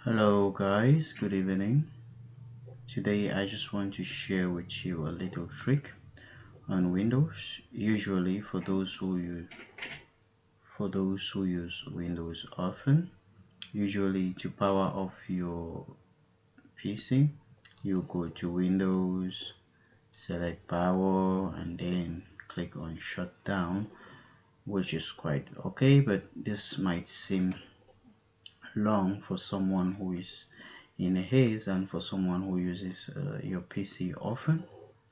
Hello guys, good evening. Today I just want to share with you a little trick on Windows. Usually for those who use Windows often, usually to power off your PC, you go to Windows, select power and then click on shutdown, which is quite okay, but this might seem long for someone who is in a haze and for someone who uses your PC often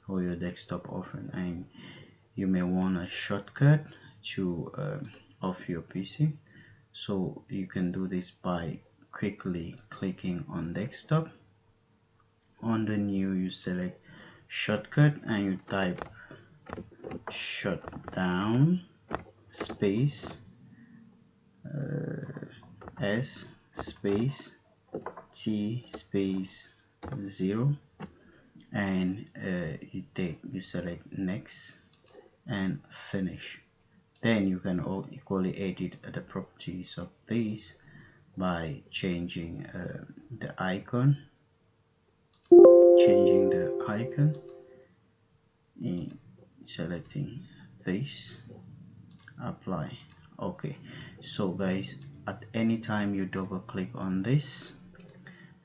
or your desktop often, and you may want a shortcut to off your PC. So you can do this by quickly clicking on desktop. On the new, you select shortcut and you type shutdown space S space T space 0, and you select next and finish. Then you can equally edit the properties of these by changing the icon, in selecting this, apply. Okay, so guys, at any time you double click on this,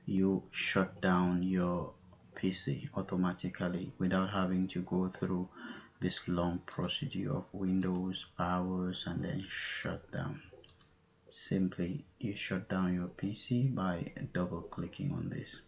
you shut down your PC automatically without having to go through this long procedure of Windows powers and then shut down. Simply you shut down your PC by double clicking on this.